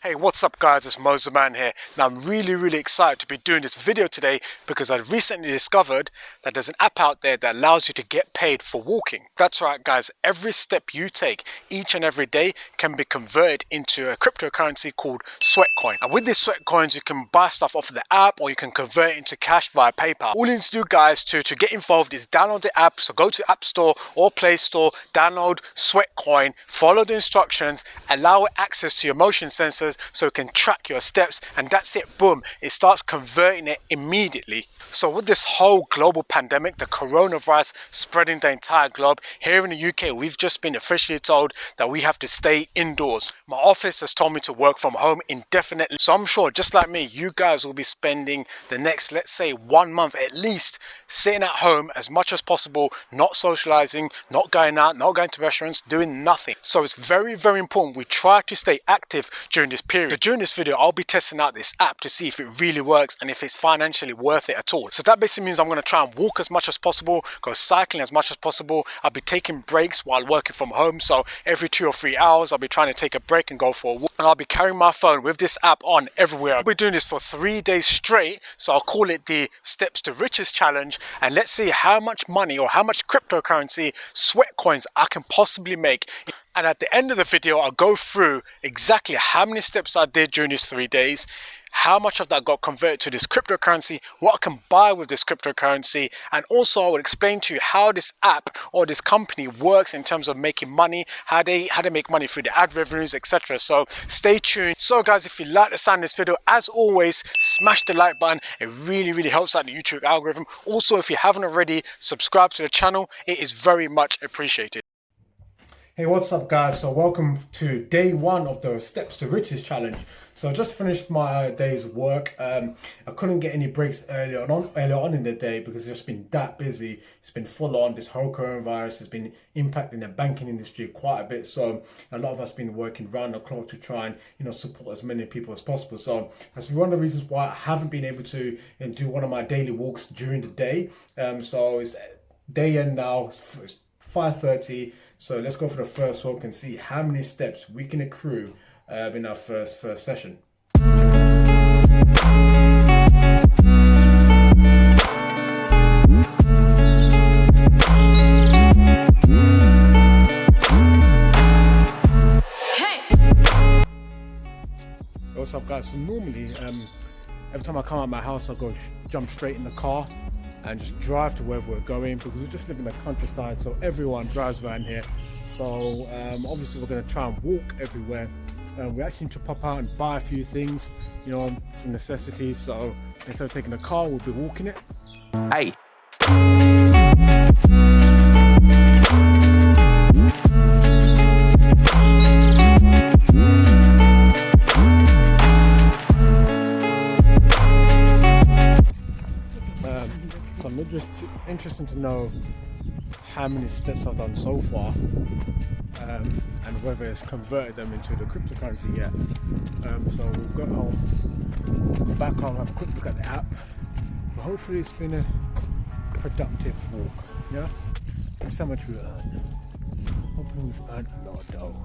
Hey, what's up guys, it's Mo the Man here. Now I'm really excited to be doing this video today because I recently discovered that there's an app out there that allows you to get paid for walking. That's right guys, every step you take each and every day can be converted into a cryptocurrency called SWEATCOIN. And with these SWEATCOINs you can buy stuff off of the app or you can convert it into cash via PayPal. All you need to do guys to get involved is download the app. So go to App Store or Play Store, download SWEATCOIN, follow the instructions, allow it access to your motion sensors so it can track your steps, and that's it, boom, it starts converting it immediately. So with this whole global pandemic, the coronavirus spreading the entire globe, here in the UK we've just been officially told that we have to stay indoors. My office has told me to work from home indefinitely, so I'm sure just like me you guys will be spending the next, let's say, 1 month at least sitting at home as much as possible, not socializing, not going out, not going to restaurants, doing nothing. So it's very important we try to stay active during this period. So during this video I'll be testing out this app to see if it really works and if it's financially worth it at all. So that basically means I'm going to try and walk as much as possible, go cycling as much as possible. I'll be taking breaks while working from home, so every 2 or 3 hours I'll be trying to take a break and go for a walk, and I'll be carrying my phone with this app on everywhere. I'll be doing this for 3 days straight, so I'll call it the Steps to Riches Challenge, and let's see how much money or how much cryptocurrency SWEATCOINs I can possibly make. And at the end of the video I'll go through exactly how many steps I did during these 3 days, how much of that got converted to this cryptocurrency, what I can buy with this cryptocurrency, and also I will explain to you how this app or this company works in terms of making money, how they make money through the ad revenues, etc. So stay tuned. So guys, if you like the sound of this video, as always, smash the like button. It really helps out the YouTube algorithm. Also, if you haven't already, subscribe to the channel. It is very much appreciated. Hey, what's up guys? So welcome to day 1 of the Steps to Riches Challenge. So I just finished my day's work. I couldn't get any breaks earlier on in the day because it's just been that busy. It's been full on. This whole coronavirus has been impacting the banking industry quite a bit. So a lot of us been working round the clock to try and support as many people as possible. So that's one of the reasons why I haven't been able to do one of my daily walks during the day. So it's day end now. It's 5:30. So let's go for the first walk and see how many steps we can accrue in our first session. What's up guys? So normally every time I come out of my house I'll go jump straight in the car and just drive to wherever we're going, because we just live in the countryside, so everyone drives around here. So obviously we're going to try and walk everywhere. We actually need to pop out and buy a few things, some necessities. So instead of taking a car, we'll be walking it. Hey. So I'm just interested to know how many steps I've done so far, and whether it's converted them into the cryptocurrency yet. So we'll go home, back home, have a quick look at the app. But hopefully it's been a productive walk. Yeah, that's how much we earn. Hopefully we've earned a lot of dough.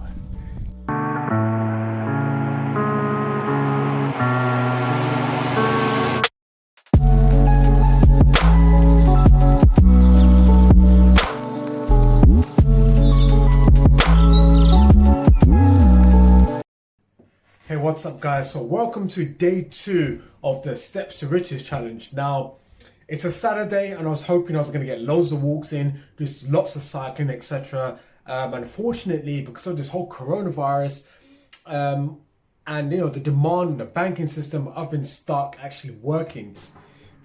Hey, what's up guys? So welcome to day 2 of the Steps to Riches Challenge. Now it's a Saturday and I was hoping I was going to get loads of walks in, do lots of cycling, etc. Unfortunately, because of this whole coronavirus and the demand in the banking system, I've been stuck actually working.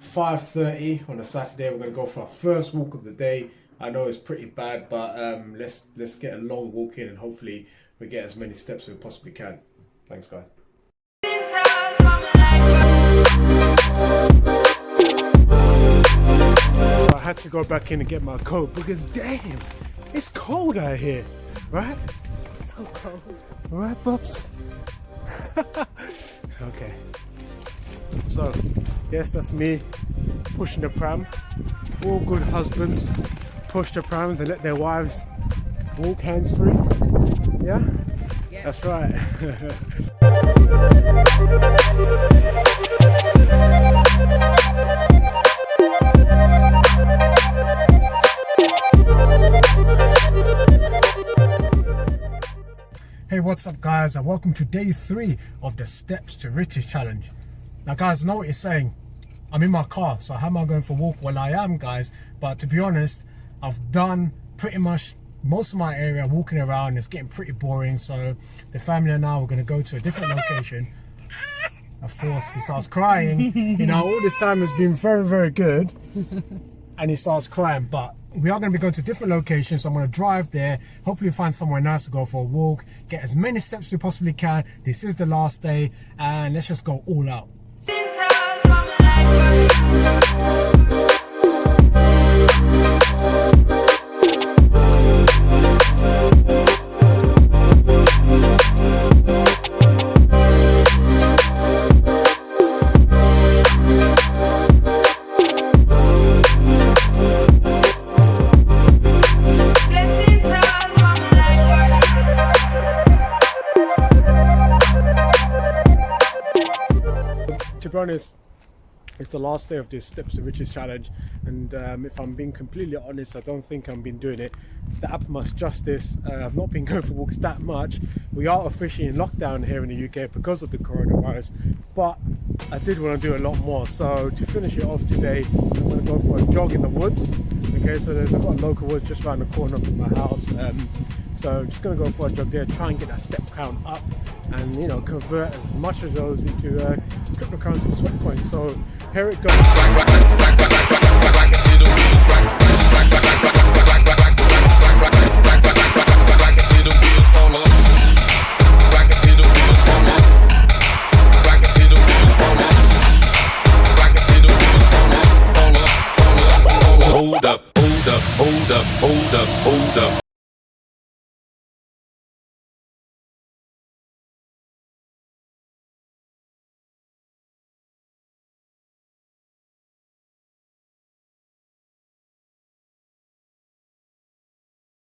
5:30 on a Saturday. We're going to go for our first walk of the day. I know it's pretty bad, but let's get a long walk in and hopefully we get as many steps as we possibly can. Thanks guys. So I had to go back in and get my coat because damn, it's cold out here, right? So cold. Right, Bubs? Okay. So, yes, that's me pushing the pram. All good husbands push the prams and let their wives walk hands free. Yeah? Yeah. That's right. Hey, what's up guys, and welcome to day 3 of the Steps to Riches challenge. Now guys, I know what you're saying. I'm in my car, so how am I going for a walk? Well, I am guys, but to be honest, I've done pretty much most of my area walking around. It's getting pretty boring, so the family and I we're going to go to a different location. Of course, he starts crying. You know, all this time has been very, very good, and he starts crying, but we are going to be going to different locations. So I'm going to drive there, hopefully find somewhere nice to go for a walk, get as many steps as we possibly can. This is the last day, and let's just go all out. To be honest, it's the last day of this Steps to Riches challenge, and if I'm being completely honest, I don't think I've been doing it the utmost justice. I've not been going for walks that much. We are officially in lockdown here in the UK because of the coronavirus, but I did want to do a lot more. So to finish it off today, I'm going to go for a jog in the woods. Okay, so I've got a local woods just around the corner from my house, so I'm just going to go for a jog there, try and get that step count up, and you know, convert as much of those into cryptocurrency SWEATCOIN. So here it goes. Hold up.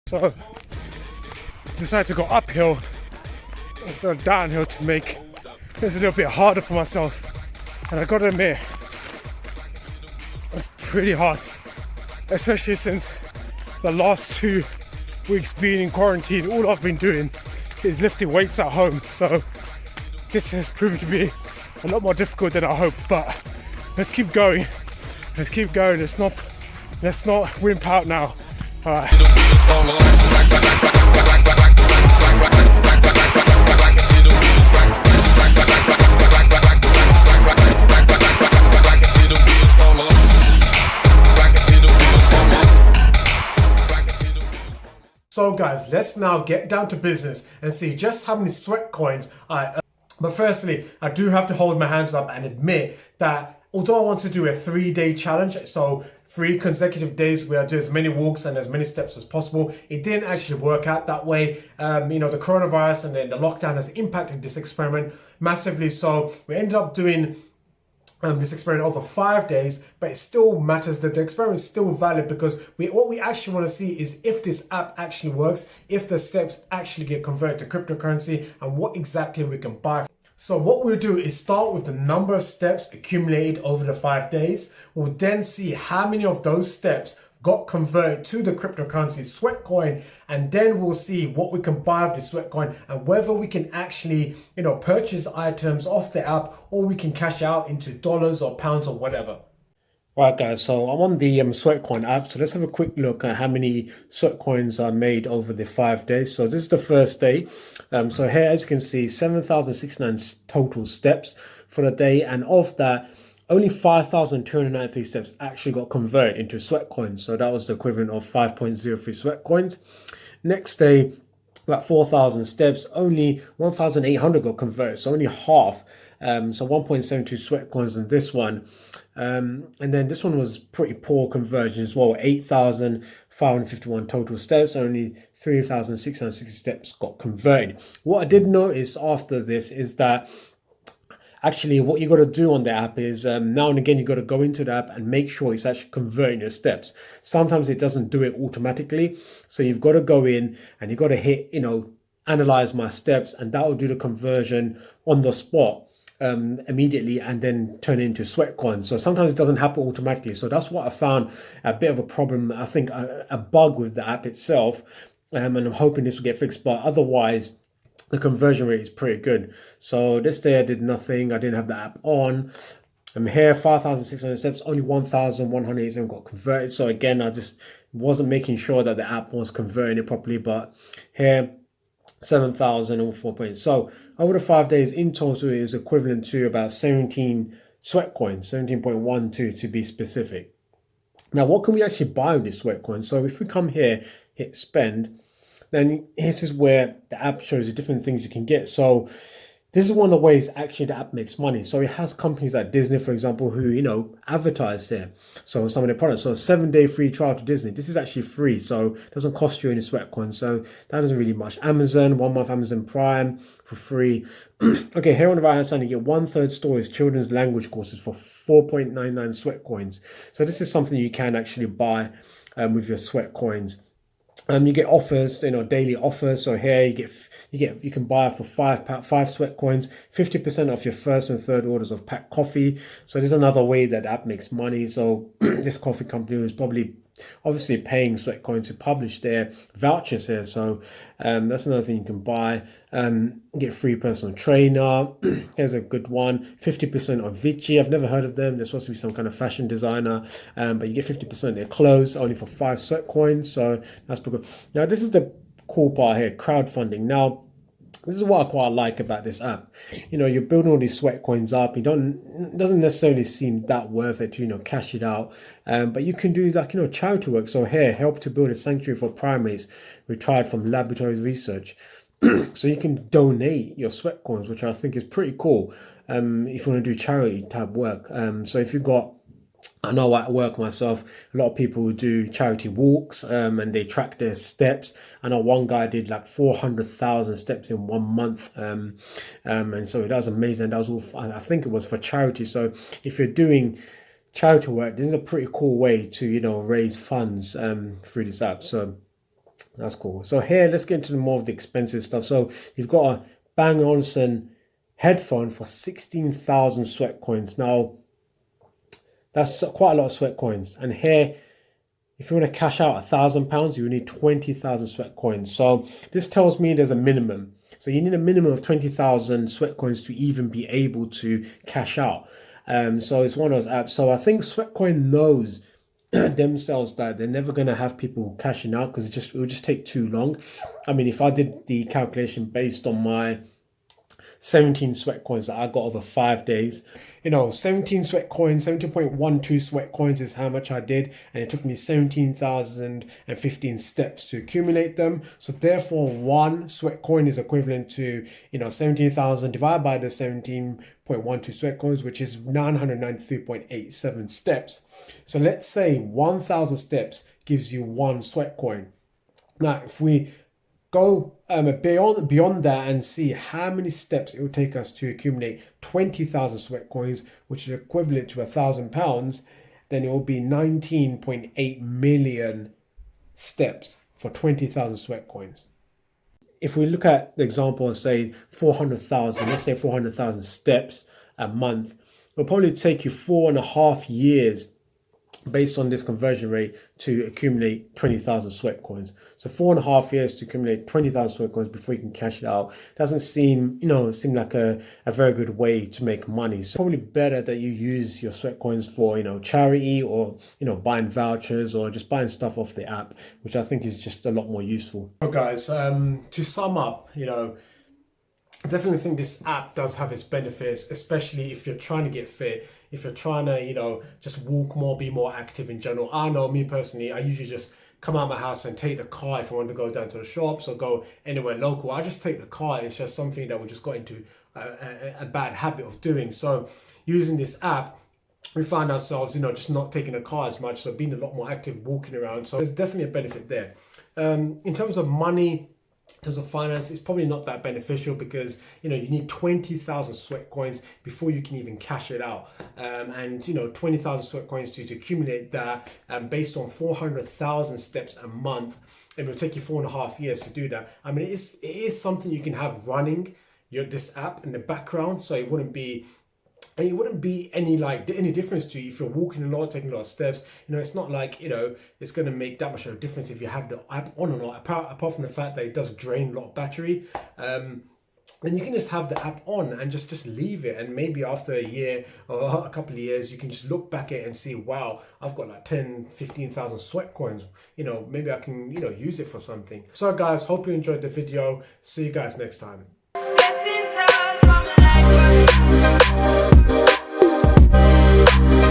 So decided to go uphill instead of downhill to make this a little bit harder for myself, and I gotta admit, it's pretty hard, especially since the last 2 weeks being in quarantine. All I've been doing is lifting weights at home, so this has proven to be a lot more difficult than I hoped, but let's keep going. Let's not wimp out now. All right. So guys, let's now get down to business and see just how many SWEATCOINs I earn. But firstly, I do have to hold my hands up and admit that although I want to do a 3-day challenge, so 3 consecutive days where I do as many walks and as many steps as possible, it didn't actually work out that way. You know, the coronavirus and then the lockdown has impacted this experiment massively. So we ended up doing this experiment over 5 days, but it still matters that the experiment is still valid, because what we actually want to see is if this app actually works, if the steps actually get converted to cryptocurrency, and what exactly we can buy. So what we'll do is start with the number of steps accumulated over the 5 days. We'll then see how many of those steps got converted to the cryptocurrency SWEATCOIN, and then we'll see what we can buy of the SWEATCOIN and whether we can actually, you know, purchase items off the app, or we can cash out into dollars or pounds or whatever. Right guys, so I'm on the SWEATCOIN app, so let's have a quick look at how many SWEATCOINs are made over the 5 days. So this is the first day. So here, as you can see, 7,069 total steps for the day, and of that, only 5,293 steps actually got converted into SWEATCOIN. So that was the equivalent of 5.03 SWEATCOINs. Next day, about 4,000 steps, only 1,800 got converted, so only half. So 1.72 SWEATCOINs in this one. And then this one was pretty poor conversion as well. 8,551 total steps, only 3,660 steps got converted. What I did notice after this is that actually what you got to do on the app is now and again you got to go into the app and make sure it's actually converting your steps. Sometimes it doesn't do it automatically, so you've got to go in and you've got to hit, you know, analyze my steps, and that will do the conversion on the spot. immediately and then turn it into SweatCoins. So sometimes it doesn't happen automatically. So that's what I found a bit of a problem. I think a bug with the app itself. And I'm hoping this will get fixed. But otherwise, the conversion rate is pretty good. So this day I did nothing. I didn't have the app on. I'm here, 5,600 steps, only 1,187 got converted. So again, I just wasn't making sure that the app was converting it properly. But here, 7,004 points. So over the 5 days in total, it was equivalent to about 17 sweat coins, 17.12 to be specific. Now, what can we actually buy with this sweat coin? So if we come here, hit spend, then this is where the app shows you different things you can get. So this is one of the ways actually the app makes money. So it has companies like Disney, for example, who, advertise there. So some of their products. So a 7-day free trial to Disney. This is actually free. So it doesn't cost you any sweat coins. So that doesn't really much. Amazon, 1 month Amazon Prime for free. Okay, here on the right hand side, you get 1/3 stories, children's language courses for 4.99 sweat coins. So this is something you can actually buy with your sweat coins. You get offers, daily offers. So here you can buy for five sweat coins, 50% off your first and third orders of packed coffee. So there's another way that the app makes money. So this coffee company is probably obviously paying sweat coins to publish their vouchers here. So that's another thing you can buy. Get free personal trainer. Here's a good one. 50% on Vici. I've never heard of them. They're supposed to be some kind of fashion designer, but you get 50% of their clothes only for 5 sweat coins. So that's pretty good. Now this is the cool part here, crowdfunding. Now this is what I quite like about this app. You're building all these sweat coins up. It doesn't necessarily seem that worth it to, cash it out. But you can do charity work. So here, help to build a sanctuary for primates retired from laboratory research. So you can donate your sweat coins, which I think is pretty cool. If you want to do charity type work. So if you've got, I know at work myself, a lot of people do charity walks and they track their steps. I know one guy did like 400,000 steps in 1 month. And so that was amazing. That was all, I think it was for charity. So if you're doing charity work, this is a pretty cool way to, raise funds through this app. So that's cool. So here, let's get into more of the expensive stuff. So you've got a Bang Olufsen headphone for 16,000 sweat coins. Now, that's quite a lot of sweat coins. And here, if you want to cash out £1,000, you need 20,000 sweat coins. So this tells me there's a minimum. So you need a minimum of 20,000 sweat coins to even be able to cash out. So it's one of those apps. So I think Sweatcoin knows themselves that they're never going to have people cashing out because it would just take too long. I mean, if I did the calculation based on my 17 sweat coins that I got over 5 days, 17 sweat coins, 17.12 sweat coins is how much I did, and it took me 17,015 steps to accumulate them. So therefore, 1 sweat coin is equivalent to 17,000 divided by the 17.12 sweat coins, which is 993.87 steps. So let's say 1,000 steps gives you 1 sweat coin. Now, if we go beyond that and see how many steps it will take us to accumulate 20,000 sweat coins, which is equivalent to £1,000, then it will be 19.8 million steps for 20,000 sweat coins. If we look at the example and say 400,000, let's say 400,000 steps a month, it'll probably take you 4.5 years based on this conversion rate to accumulate 20,000 sweat coins. So 4.5 years to accumulate 20,000 sweat coins before you can cash it out doesn't seem like a very good way to make money. So probably better that you use your sweat coins for charity or buying vouchers or just buying stuff off the app, which I think is just a lot more useful. So guys, to sum up, I definitely think this app does have its benefits, especially if you're trying to get fit, if you're trying to, just walk more, be more active in general. I know me personally, I usually just come out of my house and take the car if I want to go down to the shops or go anywhere local. I just take the car. It's just something that we just got into a bad habit of doing. So using this app, we find ourselves, just not taking the car as much. So being a lot more active, walking around. So there's definitely a benefit there. In terms of money, in terms of finance, it's probably not that beneficial because you need 20,000 sweat coins before you can even cash it out, and 20,000 sweat coins to accumulate that, based on 400,000 steps a month, it will take you 4.5 years to do that. I mean, it is something you can have running this app in the background, so it wouldn't be any difference to you if you're walking a lot, taking a lot of steps. It's not like it's going to make that much of a difference if you have the app on or not, apart from the fact that it does drain a lot of battery. Then you can just have the app on and just leave it, and maybe after a year or a couple of years you can just look back at it and see, wow, I've got like 10,000-15,000 sweat coins. Maybe I can use it for something. So guys, hope you enjoyed the video. See you guys next time. Blessings are from a life.